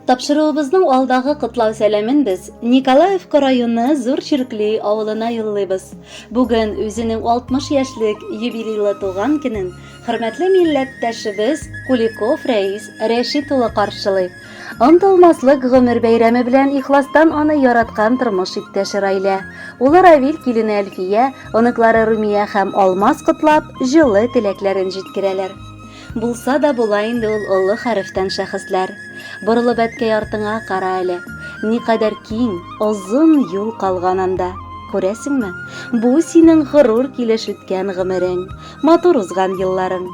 Тапшыруыбызның алдагы кытлау сәламен без Николаевка районы Зур Чиркли авылына юллыйбыз. Бүген үзенең 60 яшьлек юбилейлы туган көнен хөрмәтле милләттәшебез Куликов Рәис Рәшит улы каршылый. Онытылмаслык гомер бәйрәме белән ихластан аны яраткан тормыш иптәше Раилә. Улы Равил килене Әлфия, оныклары Румия һәм Алмаз котлап, җылы теләкләрен җиткерәләр. Булса да була инде ул олы хәрефтән шәхесләр. Борылып әткәй артыңа кара әле. Никадәр киң, озын юл калган анда. Күрәсеңме? Бу синең горур килеш үткән гомерең, матур узган елларың.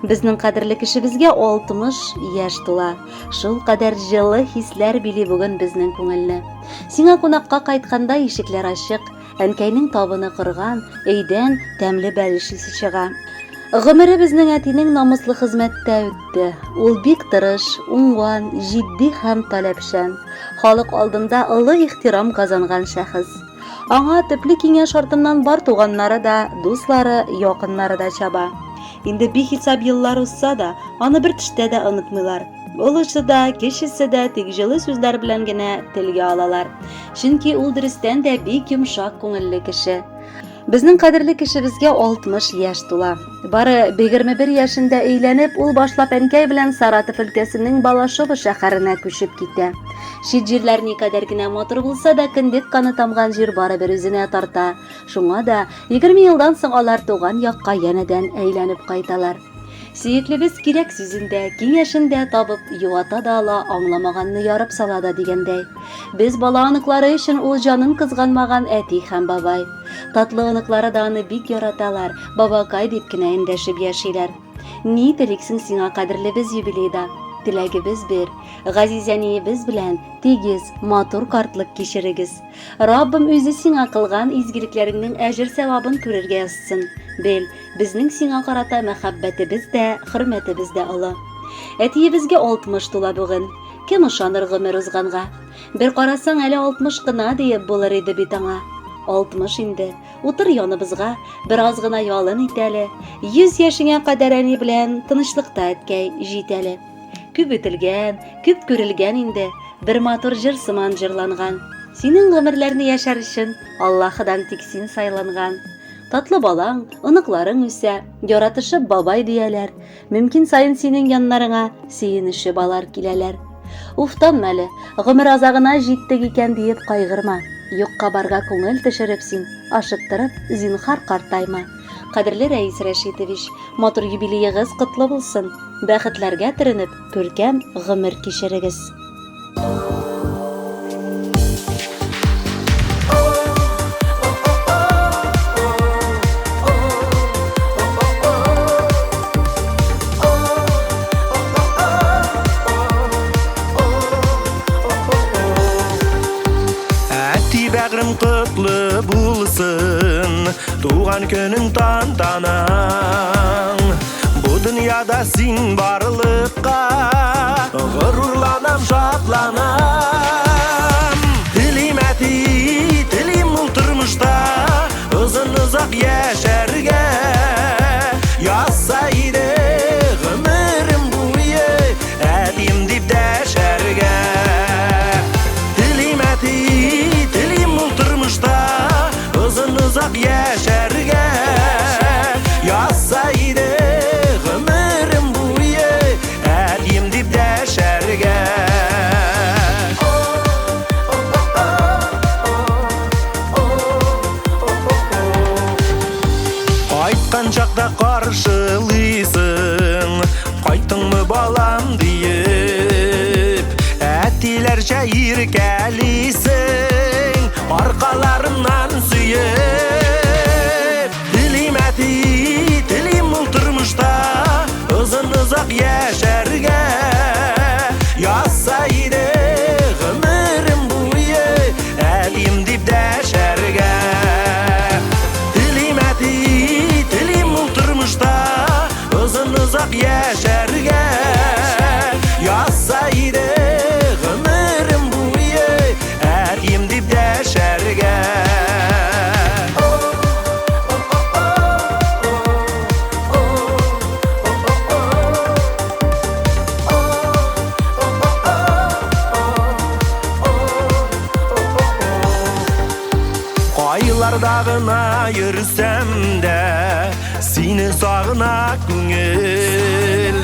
Безнең кадерле кешебезгә 60 яшь тула. Шул кадәр җылы хисләр били бүген безнең күңелне. Сиңа кунакка кайтканда ишекләр ачык, әнкәйнең табыны корган, өйдән тәмле бәлеш исе чыга. Гомере безнең әтинең намыслы хезмәттә үтте. Ул бик тырыш, уңган, җитди һәм таләпчән. Халык алдында олы ихтирам казанган шәхес. Аңа төпле киңәш артыннан бар туганнары да, дуслары, якыннары да чаба. Инде бихисап еллар узса да, аны бер төштә дә онытмыйлар. Олысы да, кечесе дә тик җылы сүзләр белән генә телгә алалар. Чөнки ул дөрестән дә бик йомшак күңелле кеше. Безнең кадерле кешебезгә 60 яшь тула. Бары 21 яшендә өйләнеп, ул башлап әнкәй белән Саратов өлкәсенең Балашова шәһәренә күчеп китә. Шит җирләр никадәр генә матур булса да, кендек каны тамган җир барыбер үзенә тарта. Шуңа да 20 елдан соң алар туган якка янәдән әйләнеп кайталар. Сөеклебез кирәк сүзендә, киңәшендә табып, юата да ала, аңламаганны ярып сала да дигәндәй. Без бала аныклары өчен ул җанын кызганмаган әти һәм бабай. Татлы аныклары да аны бик яраталар, бабакай дип кенә эндәшеп яшиләр. Ни теликсең сиңа кадерлебез юбилейда? Теләгебез бер, газизәниебез белән тигез, матур картлык кичерегез. Раббым үзе сиңа кылган изгилекләреңнең әҗер савабын күрергә язсын. Бел, безнең сиңа карата мәхәббәтебез дә, хөрмәтебез дә олы. Әтиебезгә 60 тула бүген. Кем ышаныр гомер узганга? Бер карасаң әле 60 кына диеп булыр иде бит аңа. 60 инде. Утыр яныбызга, бераз гына ялын ит әле. 100 яшеңә кадәр әни белән тынычлыкта әткәй җит әле. Күп үтелгән, күп күрелгән инде, бер матур җыр сыман җырланган. Синең гомерләрне яшәр өчен Аллаһыдан тик син сайланган. Татлы балаң, оныкларың үсә, яратышып бабай дияләр. Мөмкин сайын синең яннарыңа сөенешеп алар киләләр. Уфтан әле, гомер азагына җиттек икән диеп кайгырма. Юкка барга күңел төшереп син, ашыктырып, зинһар картайма. Кадерле Рәис Рәшитович, матур юбилеегыз котлы булсын. Бәхетләргә төренеп, күркәм гомер кичерегез. Әти бәгърем котлы булсын, туган көнең тантанаң. Бу дөньяда син барлыкка горурланам, шатланам. Телим әти, телим ул тормышта озын узак яшәргә. Язса иде гомерем буе әтим дип дәшәргә. Телим әти, телим ул тормышта озын узак яшәргә. Язса иде чакта каршылыйсың, кайттыңмы балам диеп, әтиләрчә иркәлисең, аркаларымнан сөеп. Телим әти, телим ул тормышта озын узак яшәргә. Язса иде гомерем буе әтим дип дәшәргә. Телим әти, озын узак яшәргә. Язса иде гомерем буе әтим дип дәшәргә. жағына йөрсәм дә, сине сагына күңел.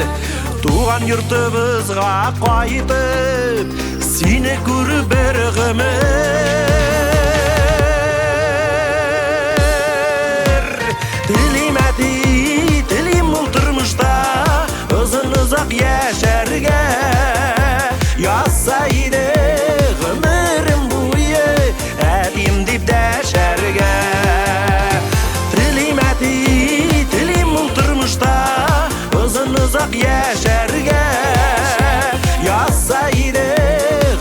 Туган йортыбызга кайтып, сине күреп бер гомер. Телим әти, телим ул тормышта, озын-озак яшәргә. Язса иде гомерем буе, әтим дип дәшәргә. Телим әти, телим ул тормышта, озын-озак яшәргә. Язса иде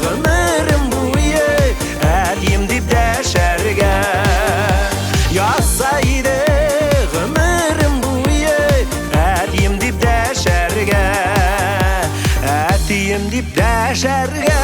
гомерем буе, әтим дип дәшәргә. Язса иде гомерем буе, әтим дип дәшәргә. Әтим дип дәшәргә.